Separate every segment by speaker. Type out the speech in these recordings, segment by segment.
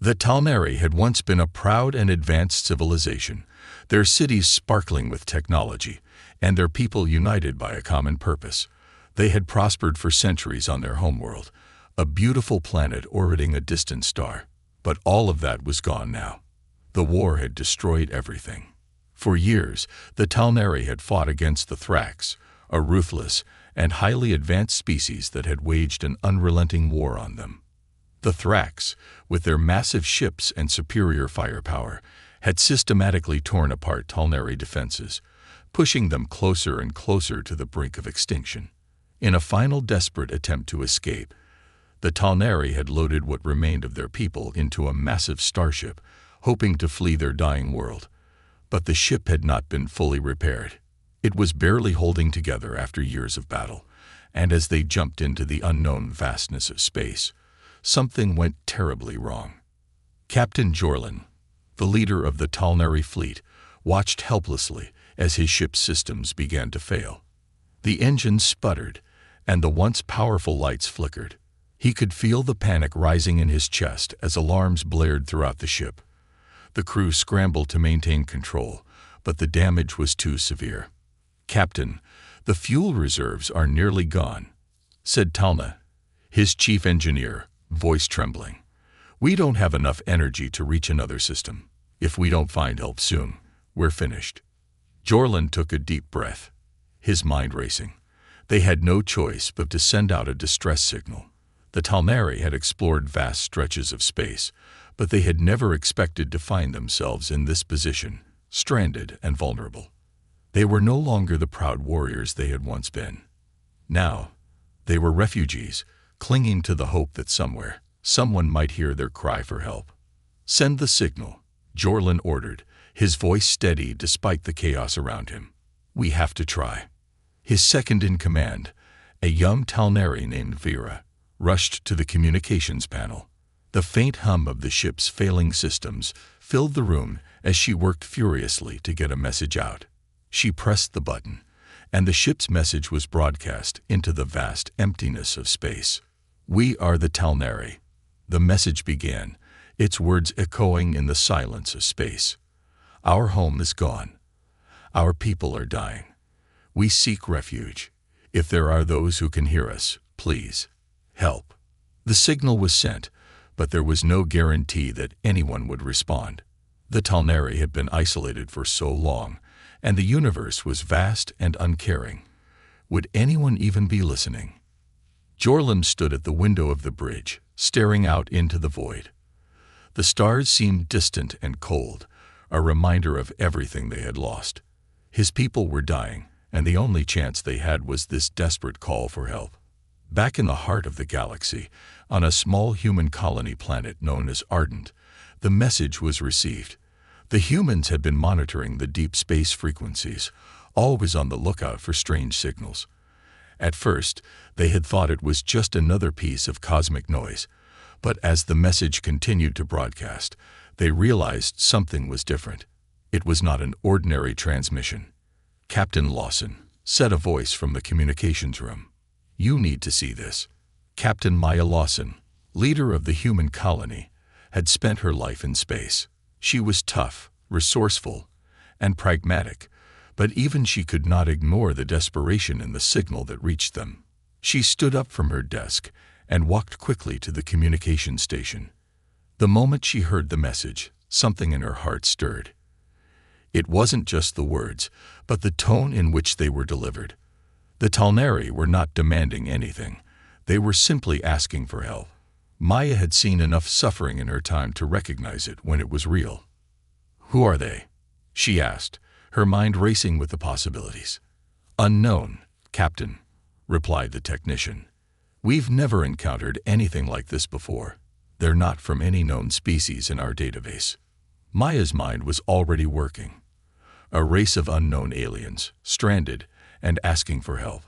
Speaker 1: The Talnari had once been a proud and advanced civilization, their cities sparkling with technology, and their people united by a common purpose. They had prospered for centuries on their homeworld, a beautiful planet orbiting a distant star. But all of that was gone now. The war had destroyed everything. For years, the Talnari had fought against the Thrax, a ruthless and highly advanced species that had waged an unrelenting war on them. The Thrax, with their massive ships and superior firepower, had systematically torn apart Talnari defenses, pushing them closer and closer to the brink of extinction. In a final desperate attempt to escape, the Talnari had loaded what remained of their people into a massive starship, hoping to flee their dying world. But the ship had not been fully repaired. It was barely holding together after years of battle, and as they jumped into the unknown vastness of space, something went terribly wrong. Captain Jorlin, the leader of the Talnari fleet, watched helplessly as his ship's systems began to fail. The engines sputtered, and the once powerful lights flickered. He could feel the panic rising in his chest as alarms blared throughout the ship. The crew scrambled to maintain control, but the damage was too severe. "Captain, the fuel reserves are nearly gone," said Talna, his chief engineer, voice trembling. "We don't have enough energy to reach another system. If we don't find help soon, we're finished." Jorlin took a deep breath, his mind racing. They had no choice but to send out a distress signal. The Talnari had explored vast stretches of space, but they had never expected to find themselves in this position, stranded and vulnerable. They were no longer the proud warriors they had once been. Now, they were refugees, clinging to the hope that somewhere, someone might hear their cry for help. "Send the signal," Jorlin ordered, his voice steady despite the chaos around him. "We have to try." His second-in-command, a young Talnari named Vera, rushed to the communications panel. The faint hum of the ship's failing systems filled the room as she worked furiously to get a message out. She pressed the button, and the ship's message was broadcast into the vast emptiness of space. "We are the Talnari," the message began, its words echoing in the silence of space. "Our home is gone. Our people are dying. We seek refuge. If there are those who can hear us, please help." The signal was sent, but there was no guarantee that anyone would respond. The Talnari had been isolated for so long, and the universe was vast and uncaring. Would anyone even be listening? Jorlin stood at the window of the bridge, staring out into the void. The stars seemed distant and cold, a reminder of everything they had lost. His people were dying, and the only chance they had was this desperate call for help. Back in the heart of the galaxy, on a small human colony planet known as Ardent, the message was received. The humans had been monitoring the deep space frequencies, always on the lookout for strange signals. At first, they had thought it was just another piece of cosmic noise, but as the message continued to broadcast, they realized something was different. It was not an ordinary transmission. "Captain Lawson," said a voice from the communications room. "You need to see this." Captain Maya Lawson, leader of the human colony, had spent her life in space. She was tough, resourceful, and pragmatic, but even she could not ignore the desperation in the signal that reached them. She stood up from her desk and walked quickly to the communication station. The moment she heard the message, something in her heart stirred. It wasn't just the words, but the tone in which they were delivered. The Talnari were not demanding anything. They were simply asking for help. Maya had seen enough suffering in her time to recognize it when it was real. "Who are they?" she asked, her mind racing with the possibilities. "Unknown, Captain," replied the technician. "We've never encountered anything like this before. They're not from any known species in our database." Maya's mind was already working. A race of unknown aliens, stranded, and asking for help.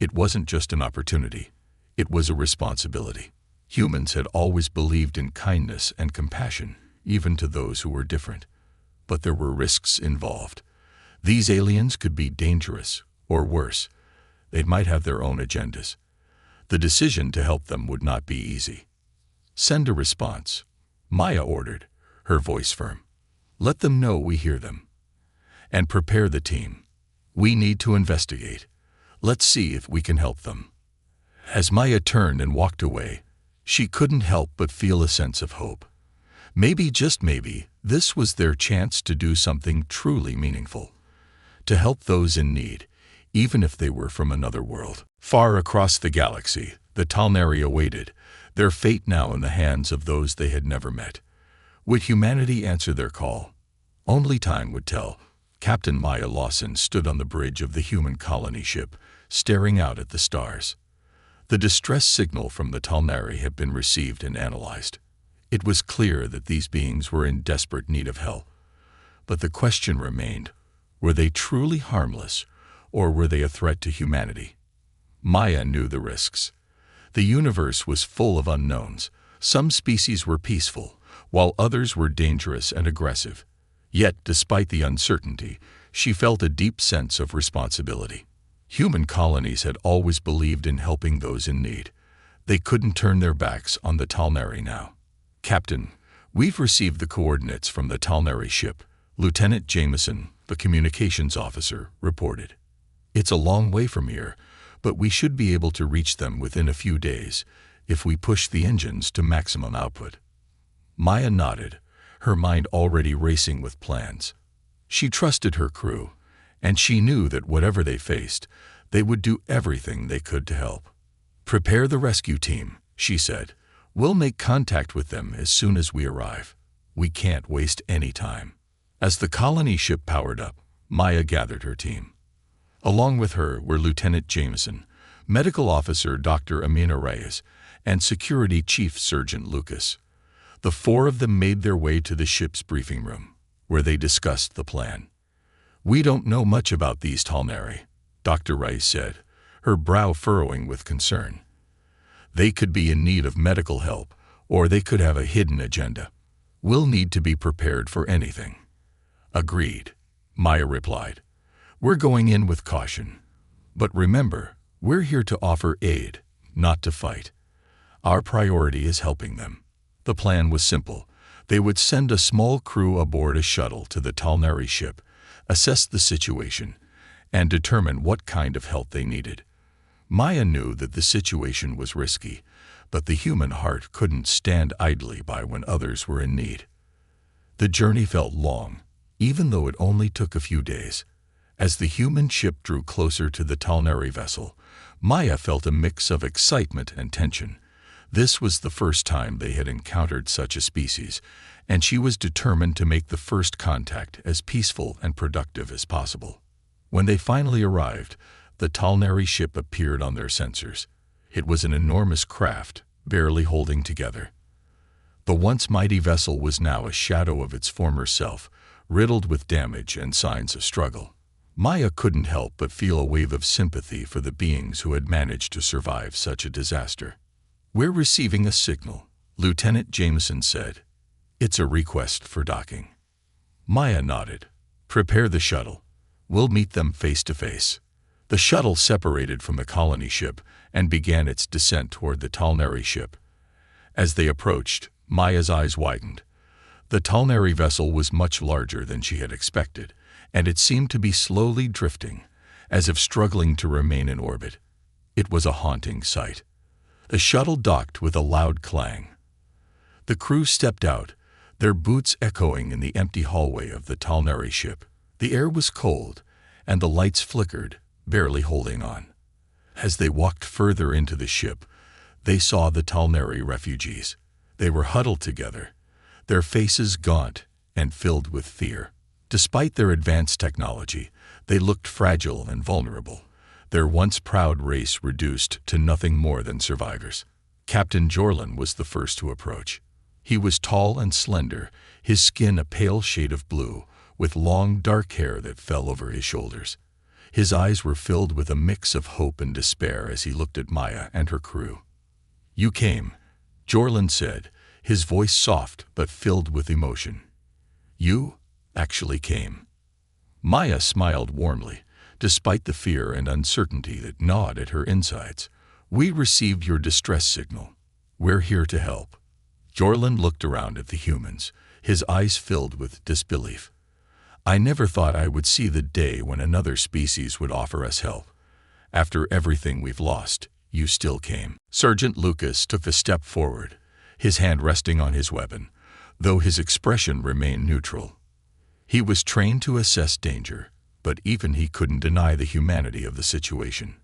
Speaker 1: It wasn't just an opportunity. It was a responsibility. Humans had always believed in kindness and compassion, even to those who were different. But there were risks involved. These aliens could be dangerous, or worse, they might have their own agendas. The decision to help them would not be easy. "Send a response," Maya ordered, her voice firm. "Let them know we hear them. And prepare the team. We need to investigate. Let's see if we can help them." As Maya turned and walked away, she couldn't help but feel a sense of hope. Maybe, just maybe, this was their chance to do something truly meaningful. To help those in need, even if they were from another world. Far across the galaxy, the Talnari awaited, their fate now in the hands of those they had never met. Would humanity answer their call? Only time would tell. Captain Maya Lawson stood on the bridge of the human colony ship, staring out at the stars. The distress signal from the Talnari had been received and analyzed. It was clear that these beings were in desperate need of help. But the question remained, were they truly harmless, or were they a threat to humanity? Maya knew the risks. The universe was full of unknowns. Some species were peaceful, while others were dangerous and aggressive. Yet, despite the uncertainty, she felt a deep sense of responsibility. Human colonies had always believed in helping those in need. They couldn't turn their backs on the Talnari now. "Captain, we've received the coordinates from the Talnari ship," Lieutenant Jameson, the communications officer, reported. "It's a long way from here, but we should be able to reach them within a few days if we push the engines to maximum output." Maya nodded, her mind already racing with plans. She trusted her crew, and she knew that whatever they faced, they would do everything they could to help. "Prepare the rescue team," she said. "We'll make contact with them as soon as we arrive. We can't waste any time." As the colony ship powered up, Maya gathered her team. Along with her were Lieutenant Jameson, Medical Officer Dr. Amina Reyes, and Security Chief Sergeant Lucas. The four of them made their way to the ship's briefing room, where they discussed the plan. "We don't know much about these Talnari," Dr. Reyes said, her brow furrowing with concern. "They could be in need of medical help, or they could have a hidden agenda. We'll need to be prepared for anything." "Agreed," Maya replied. "We're going in with caution. But remember, we're here to offer aid, not to fight. Our priority is helping them." The plan was simple. They would send a small crew aboard a shuttle to the Talnari ship, assess the situation, and determine what kind of help they needed. Maya knew that the situation was risky, but the human heart couldn't stand idly by when others were in need. The journey felt long, even though it only took a few days. As the human ship drew closer to the Talnari vessel, Maya felt a mix of excitement and tension. This was the first time they had encountered such a species, and she was determined to make the first contact as peaceful and productive as possible. When they finally arrived, the Talnari ship appeared on their sensors. It was an enormous craft, barely holding together. The once mighty vessel was now a shadow of its former self, riddled with damage and signs of struggle. Maya couldn't help but feel a wave of sympathy for the beings who had managed to survive such a disaster. "We're receiving a signal," Lieutenant Jameson said. "It's a request for docking." Maya nodded. "Prepare the shuttle. We'll meet them face to face." The shuttle separated from the colony ship and began its descent toward the Talnari ship. As they approached, Maya's eyes widened. The Talnari vessel was much larger than she had expected, and it seemed to be slowly drifting, as if struggling to remain in orbit. It was a haunting sight. The shuttle docked with a loud clang. The crew stepped out, their boots echoing in the empty hallway of the Talnari ship. The air was cold, and the lights flickered, barely holding on. As they walked further into the ship, they saw the Talnari refugees. They were huddled together, their faces gaunt and filled with fear. Despite their advanced technology, they looked fragile and vulnerable, their once proud race reduced to nothing more than survivors. Captain Jorlin was the first to approach. He was tall and slender, his skin a pale shade of blue, with long dark hair that fell over his shoulders. His eyes were filled with a mix of hope and despair as he looked at Maya and her crew. "You came," Jorlin said, his voice soft but filled with emotion. "You actually came." Maya smiled warmly, despite the fear and uncertainty that gnawed at her insides. "We received your distress signal. We're here to help." Jorland looked around at the humans, his eyes filled with disbelief. I never thought I would see the day when another species would offer us help. After everything we've lost, you still came. Sergeant Lucas took a step forward, his hand resting on his weapon, though his expression remained neutral. He was trained to assess danger, but even he couldn't deny the humanity of the situation.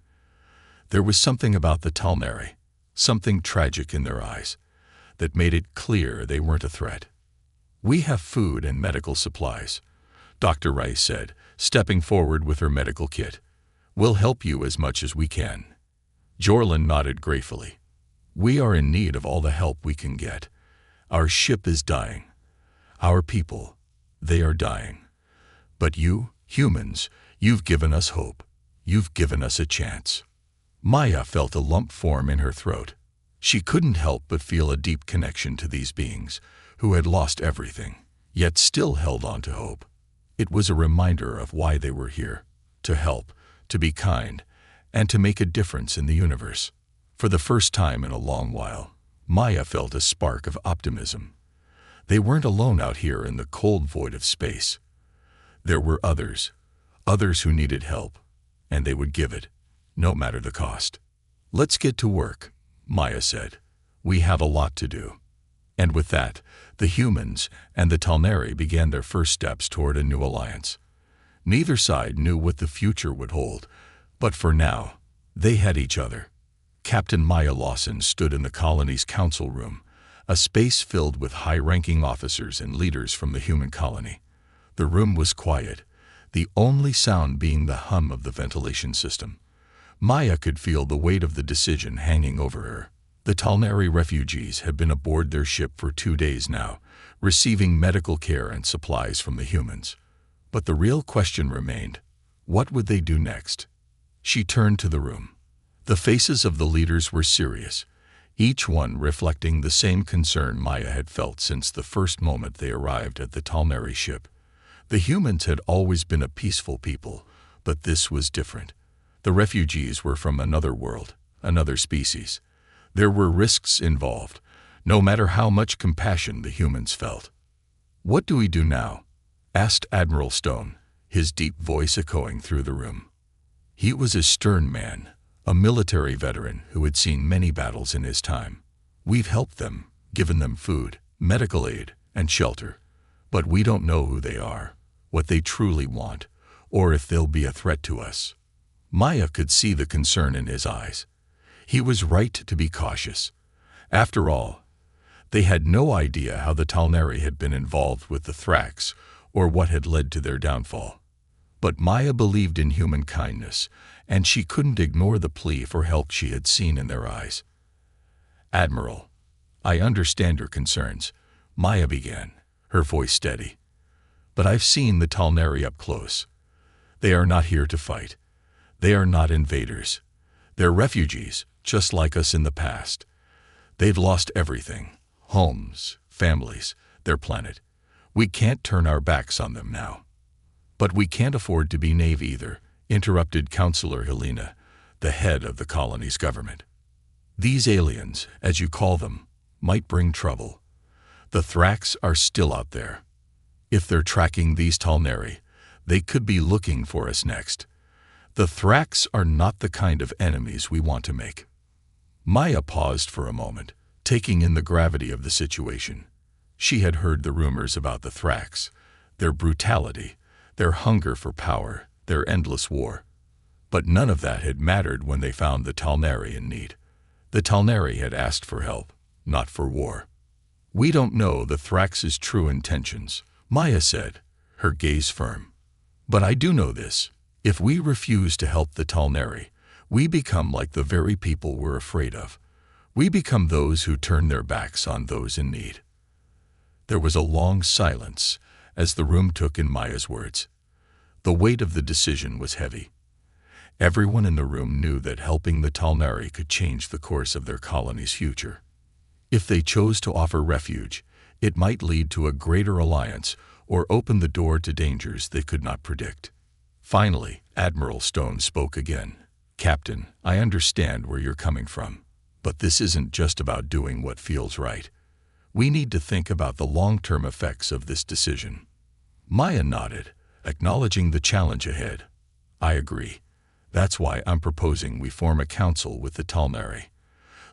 Speaker 1: There was something about the Talnari, something tragic in their eyes, that made it clear they weren't a threat. "We have food and medical supplies," Dr. Rice said, stepping forward with her medical kit. "We'll help you as much as we can." Jorland nodded gratefully. "We are in need of all the help we can get. Our ship is dying. Our people, they are dying. But you, humans, you've given us hope. You've given us a chance." Maya felt a lump form in her throat. She couldn't help but feel a deep connection to these beings, who had lost everything, yet still held on to hope. It was a reminder of why they were here: to help, to be kind, and to make a difference in the universe. For the first time in a long while, Maya felt a spark of optimism. They weren't alone out here in the cold void of space. There were others who needed help, and they would give it, no matter the cost. "Let's get to work," Maya said. "We have a lot to do." And with that, the humans and the Talnari began their first steps toward a new alliance. Neither side knew what the future would hold, but for now, they had each other. Captain Maya Lawson stood in the colony's council room, a space filled with high-ranking officers and leaders from the human colony. The room was quiet, the only sound being the hum of the ventilation system. Maya could feel the weight of the decision hanging over her. The Talnari refugees had been aboard their ship for 2 days now, receiving medical care and supplies from the humans. But the real question remained: what would they do next? She turned to the room. The faces of the leaders were serious, each one reflecting the same concern Maya had felt since the first moment they arrived at the Talnari ship. The humans had always been a peaceful people, but this was different. The refugees were from another world, another species. There were risks involved, no matter how much compassion the humans felt. "What do we do now?" asked Admiral Stone, his deep voice echoing through the room. He was a stern man, a military veteran who had seen many battles in his time. "We've helped them, given them food, medical aid, and shelter. But we don't know who they are, what they truly want, or if they'll be a threat to us." Maya could see the concern in his eyes. He was right to be cautious. After all, they had no idea how the Talnari had been involved with the Thrax or what had led to their downfall. But Maya believed in human kindness, and she couldn't ignore the plea for help she had seen in their eyes. "Admiral, I understand your concerns," Maya began, her voice steady. "But I've seen the Talnari up close. They are not here to fight. They are not invaders. They're refugees, just like us in the past. They've lost everything: homes, families, their planet. We can't turn our backs on them now." "But we can't afford to be naive either," interrupted Counselor Helena, the head of the colony's government. "These aliens, as you call them, might bring trouble. The Thrax are still out there. If they're tracking these Talnari, they could be looking for us next. The Thrax are not the kind of enemies we want to make." Maya paused for a moment, taking in the gravity of the situation. She had heard the rumors about the Thrax, their brutality, their hunger for power, their endless war. But none of that had mattered when they found the Talnari in need. The Talnari had asked for help, not for war. "We don't know the Thrax's true intentions," Maya said, her gaze firm. "But I do know this. If we refuse to help the Talnari, we become like the very people we're afraid of. We become those who turn their backs on those in need." There was a long silence as the room took in Maya's words. The weight of the decision was heavy. Everyone in the room knew that helping the Talnari could change the course of their colony's future. If they chose to offer refuge, it might lead to a greater alliance or open the door to dangers they could not predict. Finally, Admiral Stone spoke again. "Captain, I understand where you're coming from, but this isn't just about doing what feels right. We need to think about the long-term effects of this decision." Maya nodded, acknowledging the challenge ahead. "I agree. That's why I'm proposing we form a council with the Talnari.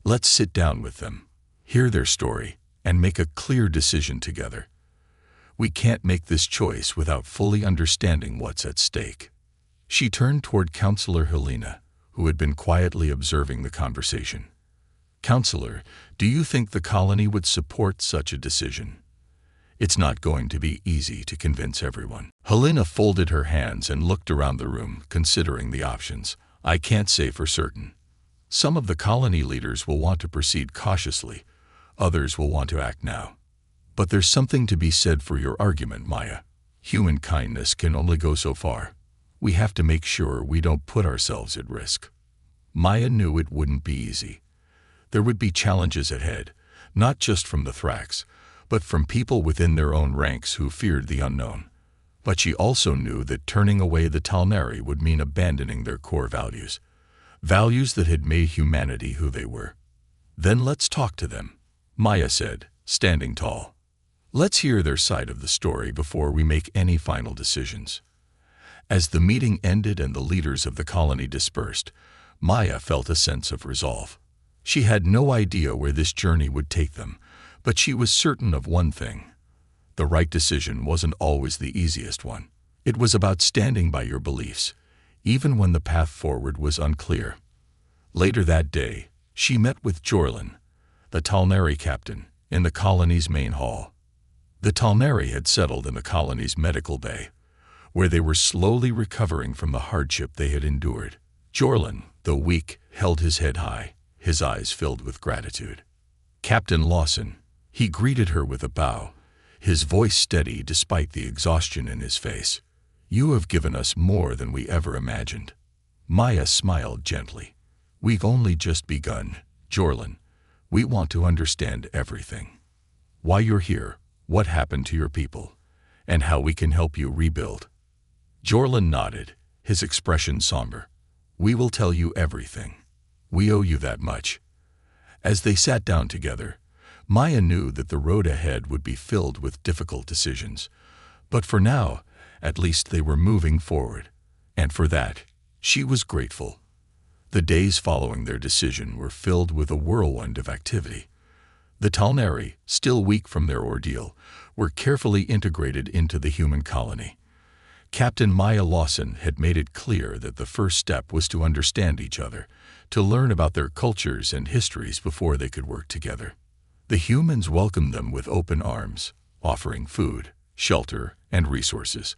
Speaker 1: Let's sit down with them, hear their story, and make a clear decision together. We can't make this choice without fully understanding what's at stake." She turned toward Counselor Helena, who had been quietly observing the conversation. "Counselor, do you think the colony would support such a decision? It's not going to be easy to convince everyone." Helena folded her hands and looked around the room, considering the options. "I can't say for certain. Some of the colony leaders will want to proceed cautiously. Others will want to act now. But there's something to be said for your argument, Maya. Human kindness can only go so far. We have to make sure we don't put ourselves at risk." Maya knew it wouldn't be easy. There would be challenges ahead, not just from the Thrax, but from people within their own ranks who feared the unknown. But she also knew that turning away the Talnari would mean abandoning their core values, values that had made humanity who they were. "Then let's talk to them," Maya said, standing tall. "Let's hear their side of the story before we make any final decisions." As the meeting ended and the leaders of the colony dispersed, Maya felt a sense of resolve. She had no idea where this journey would take them, but she was certain of one thing. The right decision wasn't always the easiest one. It was about standing by your beliefs, even when the path forward was unclear. Later that day, she met with Jorlin, the Talnari captain, in the colony's main hall. The Talnari had settled in the colony's medical bay, where they were slowly recovering from the hardship they had endured. Jorlin, though weak, held his head high, his eyes filled with gratitude. "Captain Lawson," he greeted her with a bow, his voice steady despite the exhaustion in his face. "You have given us more than we ever imagined." Maya smiled gently. "We've only just begun, Jorlin. We want to understand everything. Why you're here, what happened to your people, and how we can help you rebuild." Jorlin nodded, his expression somber. "We will tell you everything. We owe you that much." As they sat down together, Maya knew that the road ahead would be filled with difficult decisions. But for now, at least they were moving forward. And for that, she was grateful. The days following their decision were filled with a whirlwind of activity. The Talnari, still weak from their ordeal, were carefully integrated into the human colony. Captain Maya Lawson had made it clear that the first step was to understand each other, to learn about their cultures and histories before they could work together. The humans welcomed them with open arms, offering food, shelter, and resources.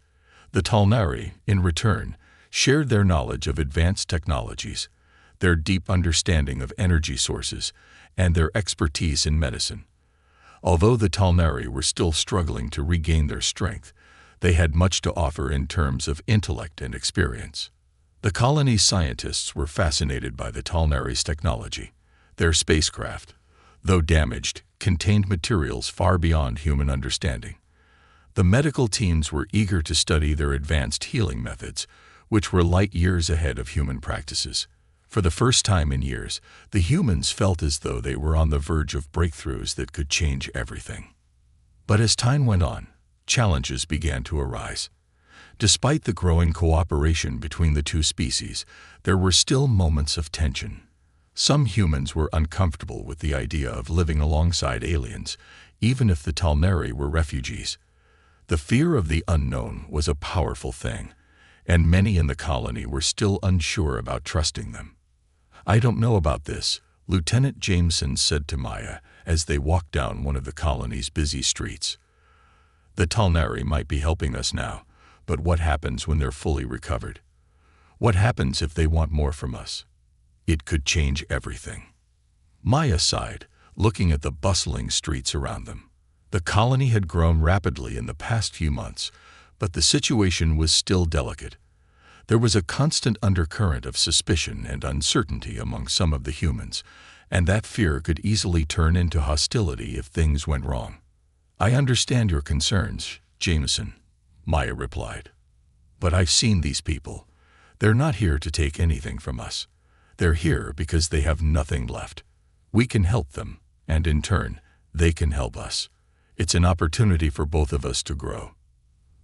Speaker 1: The Talnari, in return, shared their knowledge of advanced technologies, their deep understanding of energy sources, and their expertise in medicine. Although the Talnari were still struggling to regain their strength, they had much to offer in terms of intellect and experience. The colony's scientists were fascinated by the Talnari's technology. Their spacecraft, though damaged, contained materials far beyond human understanding. The medical teams were eager to study their advanced healing methods, which were light years ahead of human practices. For the first time in years, the humans felt as though they were on the verge of breakthroughs that could change everything. But as time went on, challenges began to arise. Despite the growing cooperation between the two species, there were still moments of tension. Some humans were uncomfortable with the idea of living alongside aliens, even if the Talnari were refugees. The fear of the unknown was a powerful thing, and many in the colony were still unsure about trusting them. "I don't know about this," Lieutenant Jameson said to Maya as they walked down one of the colony's busy streets. "The Talnari might be helping us now, but what happens when they're fully recovered? What happens if they want more from us? It could change everything." Maya sighed, looking at the bustling streets around them. The colony had grown rapidly in the past few months, but the situation was still delicate. There was a constant undercurrent of suspicion and uncertainty among some of the humans, and that fear could easily turn into hostility if things went wrong. "I understand your concerns, Jameson," Maya replied. "But I've seen these people. They're not here to take anything from us. They're here because they have nothing left. We can help them, and in turn, They can help us. It's an opportunity for both of us to grow."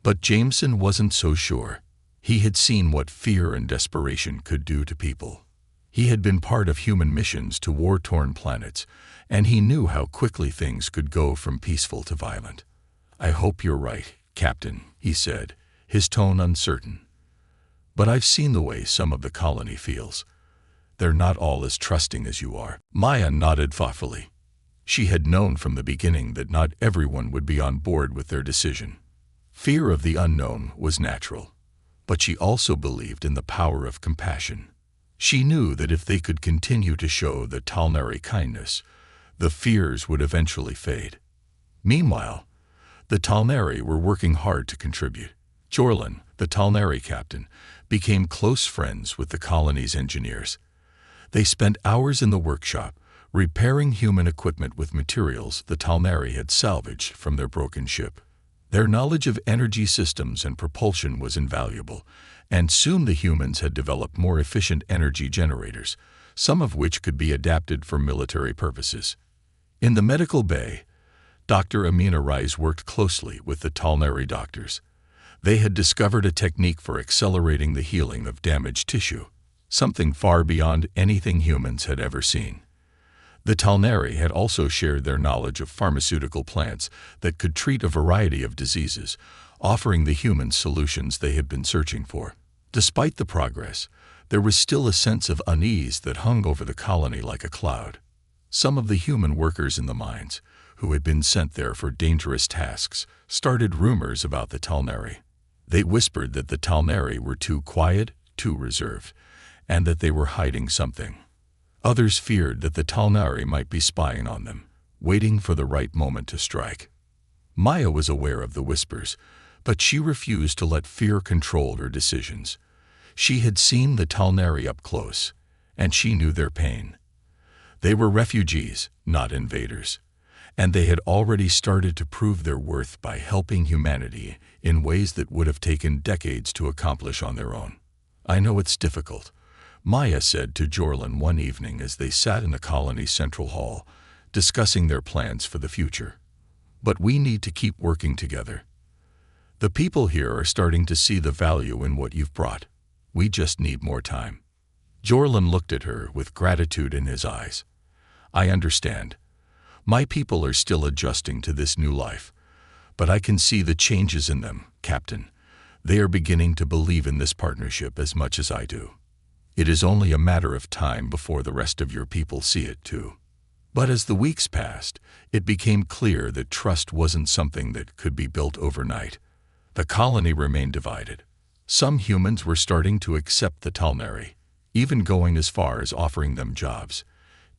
Speaker 1: But Jameson wasn't so sure. He had seen what fear and desperation could do to people. He had been part of human missions to war-torn planets, and he knew how quickly things could go from peaceful to violent. "I hope you're right, Captain," he said, his tone uncertain. "But I've seen the way some of the colony feels. They're not all as trusting as you are." Maya nodded thoughtfully. She had known from the beginning that not everyone would be on board with their decision. Fear of the unknown was natural, but she also believed in the power of compassion. She knew that if they could continue to show the Talnari kindness, the fears would eventually fade. Meanwhile, the Talnari were working hard to contribute. Jorlin, the Talnari captain, became close friends with the colony's engineers. They spent hours in the workshop, repairing human equipment with materials the Talnari had salvaged from their broken ship. Their knowledge of energy systems and propulsion was invaluable, and soon the humans had developed more efficient energy generators, some of which could be adapted for military purposes. In the medical bay, Dr. Amina Rise worked closely with the Talnari doctors. They had discovered a technique for accelerating the healing of damaged tissue, something far beyond anything humans had ever seen. The Talnari had also shared their knowledge of pharmaceutical plants that could treat a variety of diseases, offering the humans solutions they had been searching for. Despite the progress, there was still a sense of unease that hung over the colony like a cloud. Some of the human workers in the mines, who had been sent there for dangerous tasks, started rumors about the Talnari. They whispered that the Talnari were too quiet, too reserved, and that they were hiding something. Others feared that the Talnari might be spying on them, waiting for the right moment to strike. Maya was aware of the whispers, but she refused to let fear control her decisions. She had seen the Talnari up close, and she knew their pain. They were refugees, not invaders, and they had already started to prove their worth by helping humanity in ways that would have taken decades to accomplish on their own. "I know it's difficult," Maya said to Jorlin one evening as they sat in the colony's central hall, discussing their plans for the future. "But we need to keep working together. The people here are starting to see the value in what you've brought. We just need more time." Jorlin looked at her with gratitude in his eyes. "I understand. My people are still adjusting to this new life, but I can see the changes in them, Captain. They are beginning to believe in this partnership as much as I do. It is only a matter of time before the rest of your people see it too." But as the weeks passed, it became clear that trust wasn't something that could be built overnight. The colony remained divided. Some humans were starting to accept the Talnari, even going as far as offering them jobs,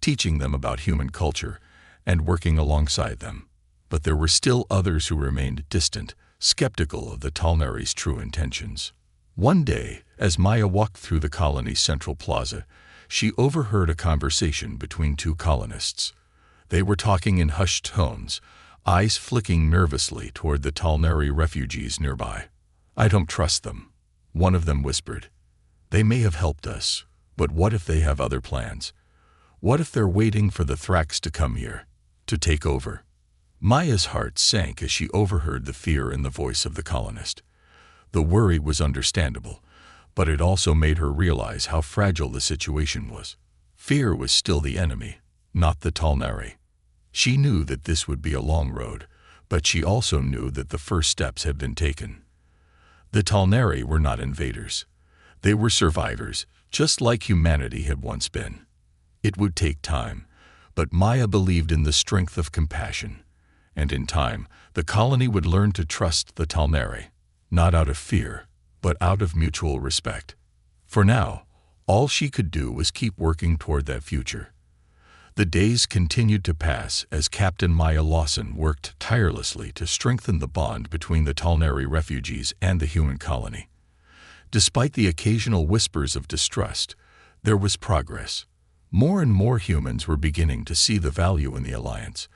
Speaker 1: teaching them about human culture, and working alongside them. But there were still others who remained distant, skeptical of the Talnari's true intentions. One day, as Maya walked through the colony's central plaza, she overheard a conversation between two colonists. They were talking in hushed tones, eyes flicking nervously toward the Talnari refugees nearby. "I don't trust them," one of them whispered. "They may have helped us, but what if they have other plans? What if they're waiting for the Thrax to come here, to take over?" Maya's heart sank as she overheard the fear in the voice of the colonist. The worry was understandable, but it also made her realize how fragile the situation was. Fear was still the enemy, not the Talnari. She knew that this would be a long road, but she also knew that the first steps had been taken. The Talnari were not invaders. They were survivors, just like humanity had once been. It would take time, but Maya believed in the strength of compassion, and in time, the colony would learn to trust the Talnari, not out of fear, but out of mutual respect. For now, all she could do was keep working toward that future. The days continued to pass as Captain Maya Lawson worked tirelessly to strengthen the bond between the Talnari refugees and the human colony. Despite the occasional whispers of distrust, there was progress. More and more humans were beginning to see the value in the alliance.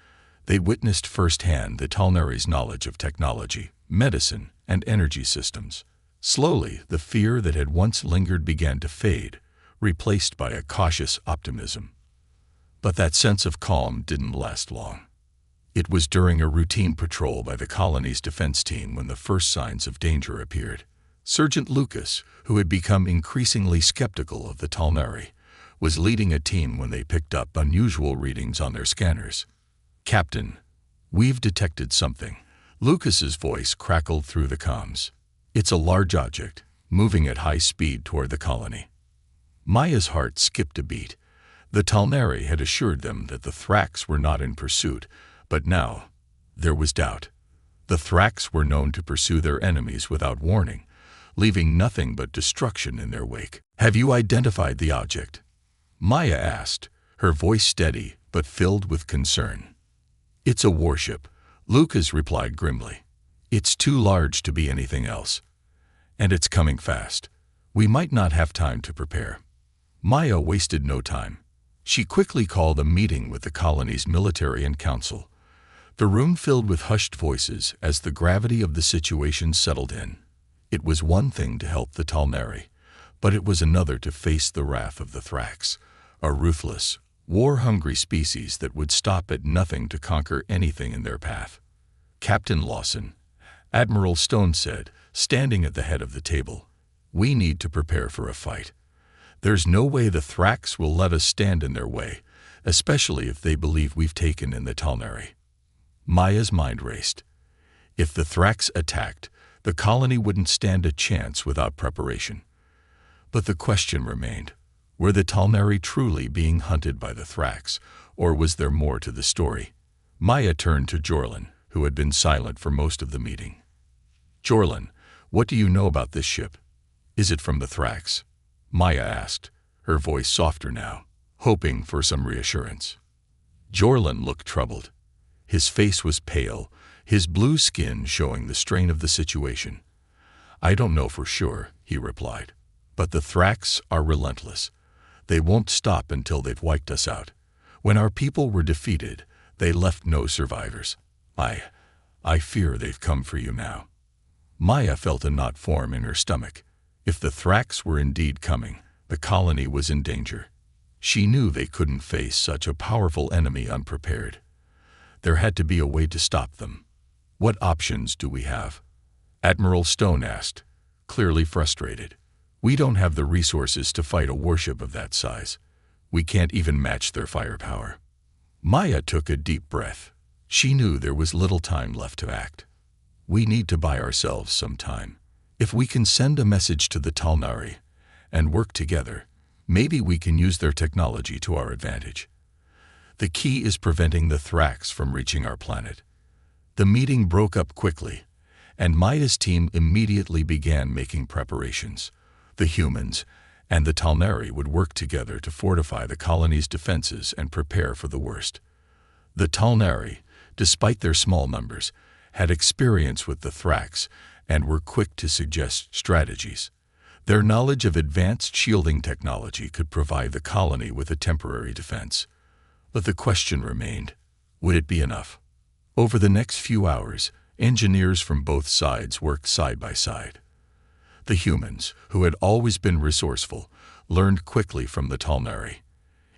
Speaker 1: They witnessed firsthand the Talnari's knowledge of technology, medicine, and energy systems. Slowly, the fear that had once lingered began to fade, replaced by a cautious optimism. But that sense of calm didn't last long. It was during a routine patrol by the colony's defense team when the first signs of danger appeared. Sergeant Lucas, who had become increasingly skeptical of the Talnari, was leading a team when they picked up unusual readings on their scanners. "Captain, we've detected something." Lucas's voice crackled through the comms. "It's a large object, moving at high speed toward the colony." Maya's heart skipped a beat. The Talnari had assured them that the Thrax were not in pursuit, but now there was doubt. The Thrax were known to pursue their enemies without warning, leaving nothing but destruction in their wake. "Have you identified the object?" Maya asked, her voice steady but filled with concern. "It's a warship," Lucas replied grimly. "It's too large to be anything else. And it's coming fast. We might not have time to prepare." Maya wasted no time. She quickly called a meeting with the colony's military and council. The room filled with hushed voices as the gravity of the situation settled in. It was one thing to help the Talnari, but it was another to face the wrath of the Thrax, a ruthless, war-hungry species that would stop at nothing to conquer anything in their path. "Captain Lawson," Admiral Stone said, standing at the head of the table, "we need to prepare for a fight. There's no way the Thrax will let us stand in their way, especially if they believe we've taken in the Talnari." Maya's mind raced. If the Thrax attacked, the colony wouldn't stand a chance without preparation. But the question remained, were the Talnari truly being hunted by the Thrax, or was there more to the story? Maya turned to Jorlin, who had been silent for most of the meeting. "Jorlin, what do you know about this ship? Is it from the Thrax?" Maya asked, her voice softer now, hoping for some reassurance. Jorlin looked troubled. His face was pale, his blue skin showing the strain of the situation. "I don't know for sure," he replied, "but the Thrax are relentless. They won't stop until they've wiped us out. When our people were defeated, they left no survivors. I fear they've come for you now." Maya felt a knot form in her stomach. If the Thrax were indeed coming, the colony was in danger. She knew they couldn't face such a powerful enemy unprepared. There had to be a way to stop them. "What options do we have?" Admiral Stone asked, clearly frustrated. "We don't have the resources to fight a warship of that size. We can't even match their firepower." Maya took a deep breath. She knew there was little time left to act. "We need to buy ourselves some time. If we can send a message to the Talnari and work together, maybe we can use their technology to our advantage. The key is preventing the Thrax from reaching our planet." The meeting broke up quickly, and Maya's team immediately began making preparations. The humans and the Talnari would work together to fortify the colony's defenses and prepare for the worst. The Talnari, despite their small numbers, had experience with the Thrax and were quick to suggest strategies. Their knowledge of advanced shielding technology could provide the colony with a temporary defense. But the question remained, would it be enough? Over the next few hours, engineers from both sides worked side by side. The humans, who had always been resourceful, learned quickly from the Talnari.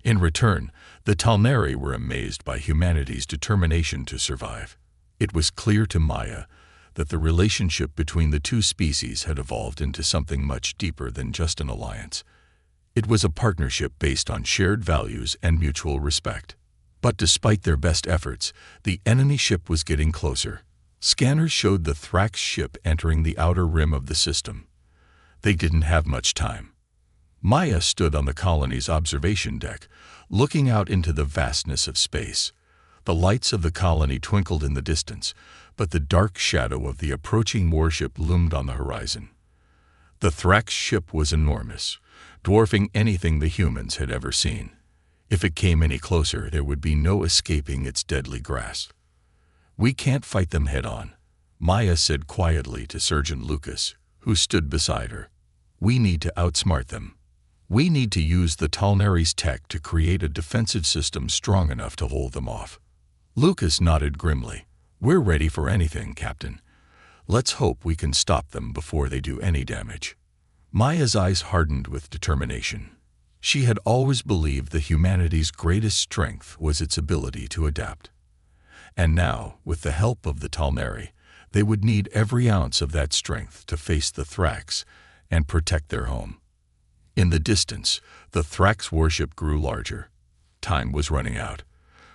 Speaker 1: In return, the Talnari were amazed by humanity's determination to survive. It was clear to Maya that the relationship between the two species had evolved into something much deeper than just an alliance. It was a partnership based on shared values and mutual respect. But despite their best efforts, the enemy ship was getting closer. Scanners showed the Thrax ship entering the outer rim of the system. They didn't have much time. Maya stood on the colony's observation deck, looking out into the vastness of space. The lights of the colony twinkled in the distance, but the dark shadow of the approaching warship loomed on the horizon. The Thrax ship was enormous, dwarfing anything the humans had ever seen. If it came any closer, there would be no escaping its deadly grasp. "We can't fight them head-on," Maya said quietly to Sergeant Lucas, who stood beside her. "We need to outsmart them. We need to use the Talnari's tech to create a defensive system strong enough to hold them off." Lucas nodded grimly. "We're ready for anything, Captain. Let's hope we can stop them before they do any damage." Maya's eyes hardened with determination. She had always believed that humanity's greatest strength was its ability to adapt. And now, with the help of the Talnari, they would need every ounce of that strength to face the Thrax and protect their home. In the distance, the Thrax warship grew larger. Time was running out.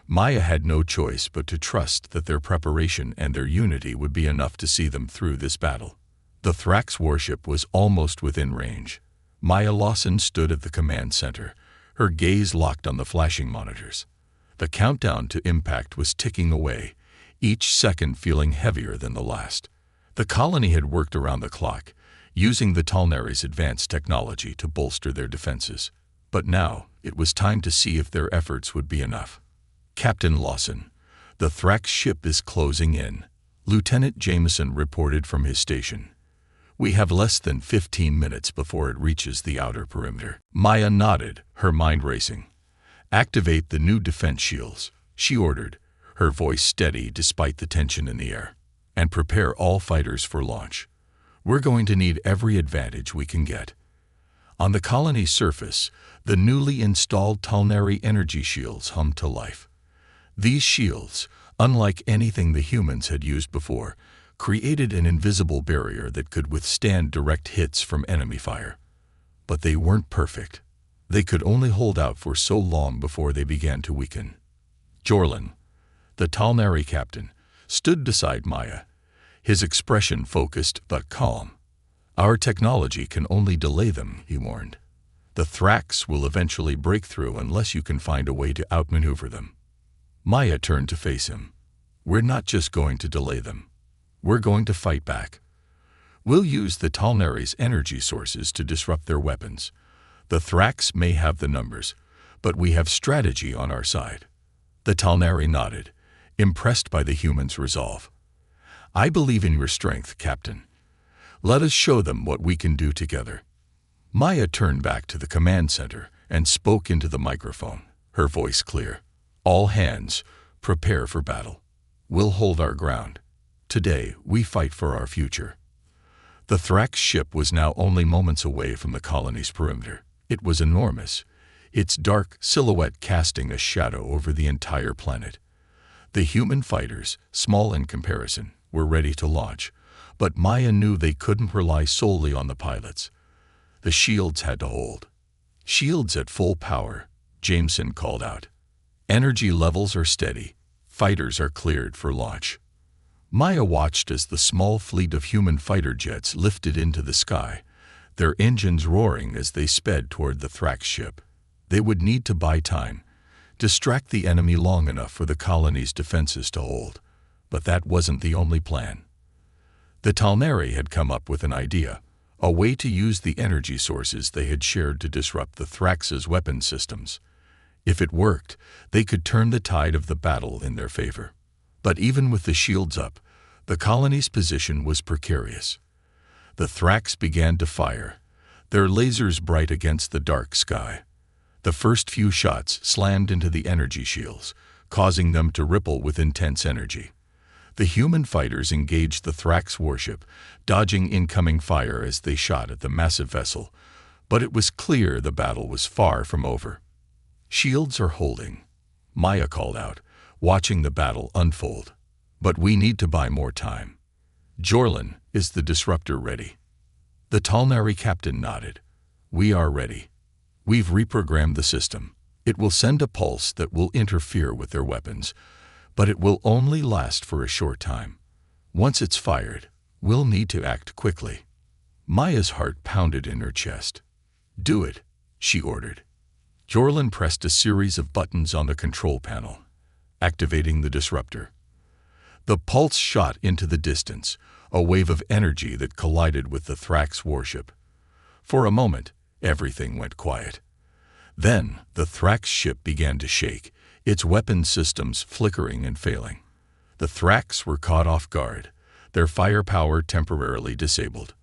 Speaker 1: Maya had no choice but to trust that their preparation and their unity would be enough to see them through this battle. The Thrax warship was almost within range. Maya Lawson stood at the command center, her gaze locked on the flashing monitors. The countdown to impact was ticking away, each second feeling heavier than the last. The colony had worked around the clock, using the Talnari's advanced technology to bolster their defenses. But now, it was time to see if their efforts would be enough. Captain Lawson, the Thrax ship is closing in, Lieutenant Jameson reported from his station. We have less than 15 minutes before it reaches the outer perimeter. Maya nodded, her mind racing. Activate the new defense shields, she ordered, her voice steady despite the tension in the air. And prepare all fighters for launch. We're going to need every advantage we can get. On the colony's surface, the newly installed Talnari energy shields hummed to life. These shields, unlike anything the humans had used before, created an invisible barrier that could withstand direct hits from enemy fire. But they weren't perfect. They could only hold out for so long before they began to weaken. Jorlin, the Talnari captain, stood beside Maya, his expression focused but calm. Our technology can only delay them, he warned. The Thrax will eventually break through unless you can find a way to outmaneuver them. Maya turned to face him. We're not just going to delay them. We're going to fight back. We'll use the Talnari's energy sources to disrupt their weapons. The Thrax may have the numbers, but we have strategy on our side. The Talnari nodded, impressed by the human's resolve. I believe in your strength, Captain. Let us show them what we can do together. Maya turned back to the command center and spoke into the microphone, her voice clear. All hands, prepare for battle. We'll hold our ground. Today, we fight for our future. The Thrax ship was now only moments away from the colony's perimeter. It was enormous, its dark silhouette casting a shadow over the entire planet. The human fighters, small in comparison, were ready to launch, but Maya knew they couldn't rely solely on the pilots. The shields had to hold. Shields at full power, Jameson called out. Energy levels are steady. Fighters are cleared for launch. Maya watched as the small fleet of human fighter jets lifted into the sky, their engines roaring as they sped toward the Thrax ship. They would need to buy time, distract the enemy long enough for the colony's defenses to hold. But that wasn't the only plan. The Talnari had come up with an idea, a way to use the energy sources they had shared to disrupt the Thrax's weapon systems. If it worked, they could turn the tide of the battle in their favor. But even with the shields up, the colony's position was precarious. The Thrax began to fire, their lasers bright against the dark sky. The first few shots slammed into the energy shields, causing them to ripple with intense energy. The human fighters engaged the Thrax warship, dodging incoming fire as they shot at the massive vessel, but it was clear the battle was far from over. Shields are holding, Maya called out, watching the battle unfold. But we need to buy more time. Jorlin, is the disruptor ready? The Talnari captain nodded. We are ready. We've reprogrammed the system. It will send a pulse that will interfere with their weapons, but it will only last for a short time. Once it's fired, we'll need to act quickly. Maya's heart pounded in her chest. Do it, she ordered. Jorlin pressed a series of buttons on the control panel, activating the disruptor. The pulse shot into the distance, a wave of energy that collided with the Thrax warship. For a moment, everything went quiet. Then, the Thrax ship began to shake, its weapon systems flickering and failing. The Thrax were caught off guard, their firepower temporarily disabled.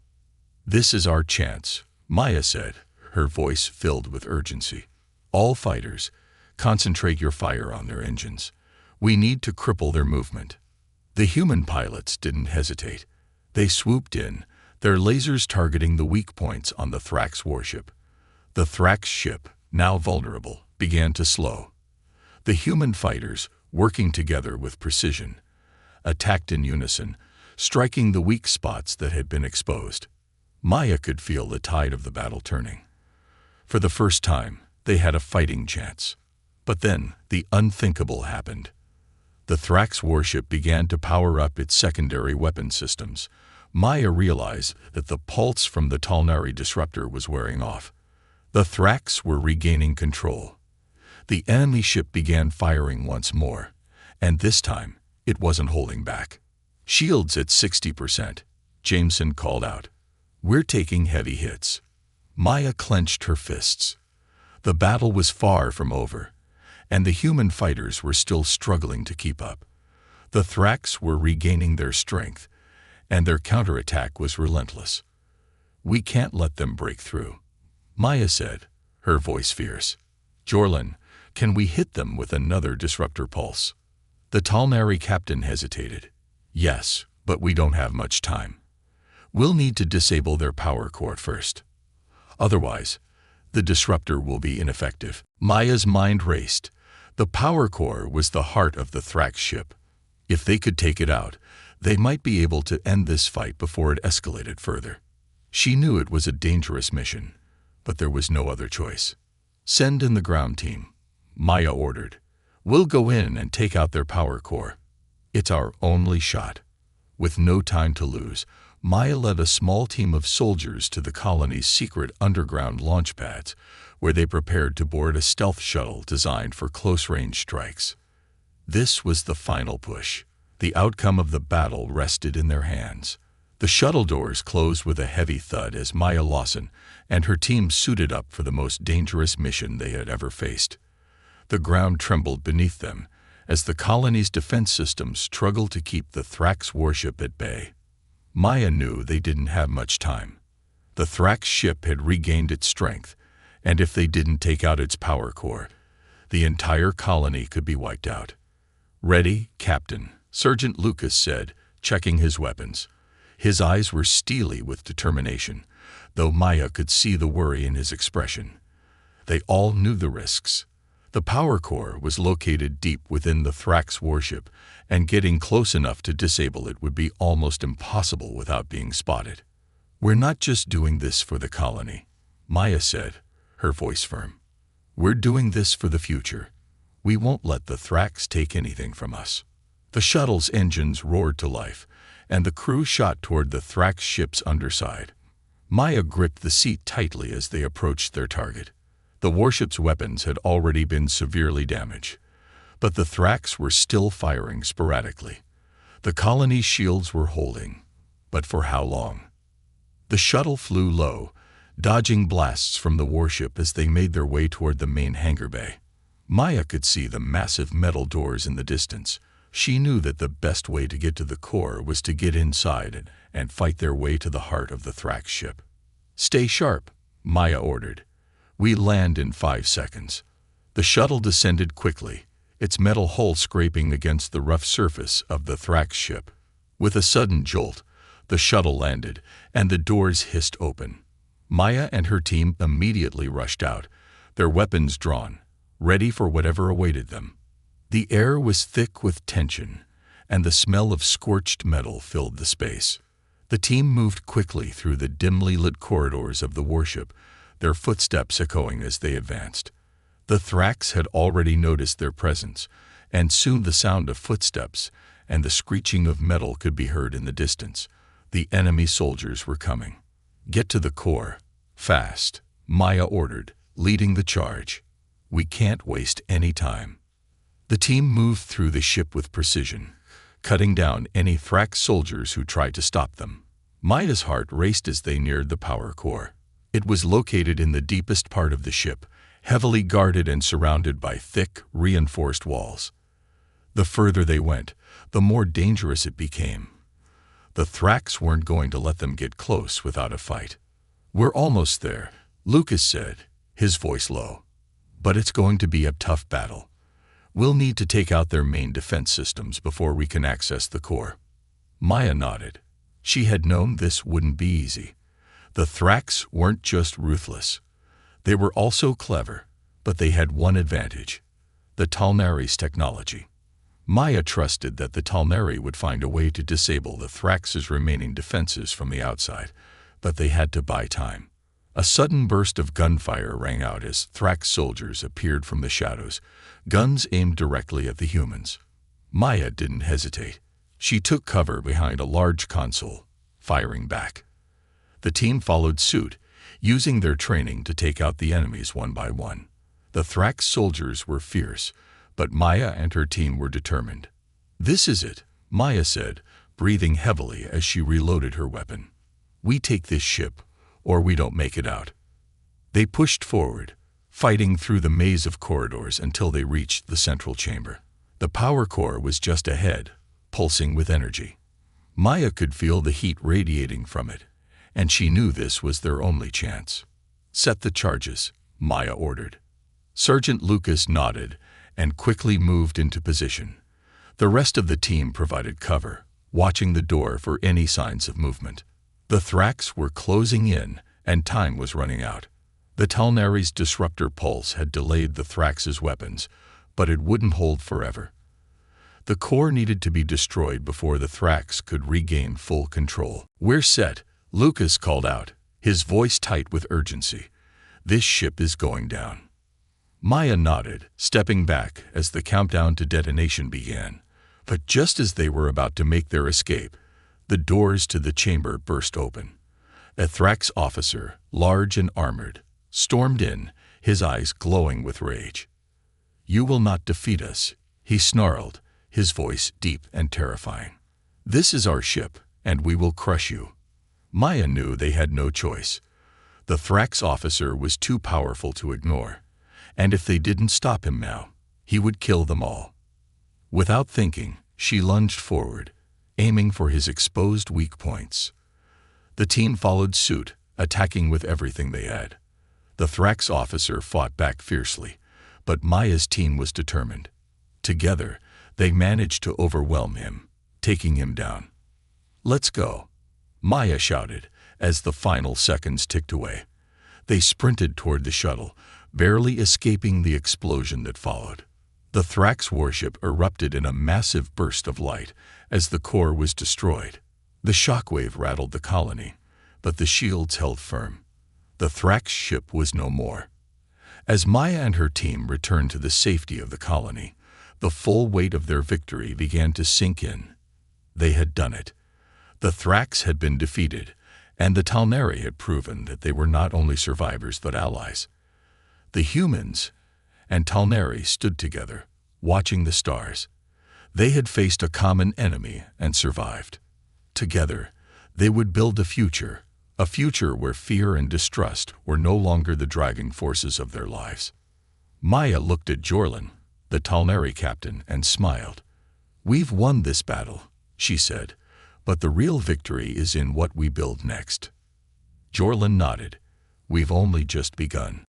Speaker 1: This is our chance, Maya said, her voice filled with urgency. All fighters, concentrate your fire on their engines. We need to cripple their movement. The human pilots didn't hesitate. They swooped in, their lasers targeting the weak points on the Thrax warship. The Thrax ship, now vulnerable, began to slow. The human fighters, working together with precision, attacked in unison, striking the weak spots that had been exposed. Maya could feel the tide of the battle turning. For the first time, they had a fighting chance. But then, the unthinkable happened. The Thrax warship began to power up its secondary weapon systems. Maya realized that the pulse from the Talnari disruptor was wearing off. The Thrax were regaining control. The enemy ship began firing once more, and this time, it wasn't holding back. "Shields at 60%, Jameson called out. "We're taking heavy hits." Maya clenched her fists. The battle was far from over, and the human fighters were still struggling to keep up. The Thrax were regaining their strength, and their counterattack was relentless. "We can't let them break through," Maya said, her voice fierce. "Jorlin, can we hit them with another disruptor pulse?" The Talnari captain hesitated. "Yes, but we don't have much time. We'll need to disable their power core first. Otherwise, the disruptor will be ineffective." Maya's mind raced. The power core was the heart of the Thrax ship. If they could take it out, they might be able to end this fight before it escalated further. She knew it was a dangerous mission, but there was no other choice. "Send in the ground team," Maya ordered. "We'll go in and take out their power core. It's our only shot." With no time to lose, Maya led a small team of soldiers to the colony's secret underground launch pads, where they prepared to board a stealth shuttle designed for close-range strikes. This was the final push. The outcome of the battle rested in their hands. The shuttle doors closed with a heavy thud as Maya Lawson and her team suited up for the most dangerous mission they had ever faced. The ground trembled beneath them as the colony's defense systems struggled to keep the Thrax warship at bay. Maya knew they didn't have much time. The Thrax ship had regained its strength, and if they didn't take out its power core, the entire colony could be wiped out. "Ready, Captain," Sergeant Lucas said, checking his weapons. His eyes were steely with determination, though Maya could see the worry in his expression. They all knew the risks. The power core was located deep within the Thrax warship, and getting close enough to disable it would be almost impossible without being spotted. "We're not just doing this for the colony," Maya said, her voice firm. "We're doing this for the future. We won't let the Thrax take anything from us." The shuttle's engines roared to life, and the crew shot toward the Thrax ship's underside. Maya gripped the seat tightly as they approached their target. The warship's weapons had already been severely damaged, but the Thrax were still firing sporadically. The colony's shields were holding, but for how long? The shuttle flew low, dodging blasts from the warship as they made their way toward the main hangar bay. Maya could see the massive metal doors in the distance. She knew that the best way to get to the core was to get inside and fight their way to the heart of the Thrax ship. "Stay sharp," Maya ordered. "We land in 5 seconds." The shuttle descended quickly, its metal hull scraping against the rough surface of the Thrax ship. With a sudden jolt, the shuttle landed, and the doors hissed open. Maya and her team immediately rushed out, their weapons drawn, ready for whatever awaited them. The air was thick with tension, and the smell of scorched metal filled the space. The team moved quickly through the dimly lit corridors of the warship, their footsteps echoing as they advanced. The Thrax had already noticed their presence, and soon the sound of footsteps and the screeching of metal could be heard in the distance. The enemy soldiers were coming. "Get to the core, fast," Maya ordered, leading the charge. "We can't waste any time." The team moved through the ship with precision, cutting down any Thrax soldiers who tried to stop them. Maya's heart raced as they neared the power core. It was located in the deepest part of the ship, heavily guarded and surrounded by thick, reinforced walls. The further they went, the more dangerous it became. The Thrax weren't going to let them get close without a fight. "We're almost there," Lucas said, his voice low. "But it's going to be a tough battle. We'll need to take out their main defense systems before we can access the core." Maya nodded. She had known this wouldn't be easy. The Thrax weren't just ruthless. They were also clever, but they had one advantage: the Talnari's technology. Maya trusted that the Talnari would find a way to disable the Thrax's remaining defenses from the outside, but they had to buy time. A sudden burst of gunfire rang out as Thrax soldiers appeared from the shadows, guns aimed directly at the humans. Maya didn't hesitate. She took cover behind a large console, firing back. The team followed suit, using their training to take out the enemies one by one. The Thrax soldiers were fierce, but Maya and her team were determined. "This is it," Maya said, breathing heavily as she reloaded her weapon. "We take this ship, or we don't make it out." They pushed forward, fighting through the maze of corridors until they reached the central chamber. The power core was just ahead, pulsing with energy. Maya could feel the heat radiating from it, and she knew this was their only chance. "Set the charges," Maya ordered. Sergeant Lucas nodded and quickly moved into position. The rest of the team provided cover, watching the door for any signs of movement. The Thrax were closing in, and time was running out. The Talnari's disruptor pulse had delayed the Thrax's weapons, but it wouldn't hold forever. The core needed to be destroyed before the Thrax could regain full control. "We're set," Lucas called out, his voice tight with urgency. "This ship is going down." Maya nodded, stepping back as the countdown to detonation began. But just as they were about to make their escape, the doors to the chamber burst open. A Thrax officer, large and armored, stormed in, his eyes glowing with rage. "You will not defeat us," he snarled, his voice deep and terrifying. "This is our ship, and we will crush you." Maya knew they had no choice. The Thrax officer was too powerful to ignore, and if they didn't stop him now, he would kill them all. Without thinking, she lunged forward, aiming for his exposed weak points. The team followed suit, attacking with everything they had. The Thrax officer fought back fiercely, but Maya's team was determined. Together, they managed to overwhelm him, taking him down. "Let's go," Maya shouted as the final seconds ticked away. They sprinted toward the shuttle, barely escaping the explosion that followed. The Thrax warship erupted in a massive burst of light as the core was destroyed. The shockwave rattled the colony, but the shields held firm. The Thrax ship was no more. As Maya and her team returned to the safety of the colony, the full weight of their victory began to sink in. They had done it. The Thrax had been defeated, and the Talnari had proven that they were not only survivors but allies. The humans and Talnari stood together, watching the stars. They had faced a common enemy and survived. Together, they would build a future where fear and distrust were no longer the driving forces of their lives. Maya looked at Jorlin, the Talnari captain, and smiled. "We've won this battle," she said, "but the real victory is in what we build next." Jorlin nodded. "We've only just begun."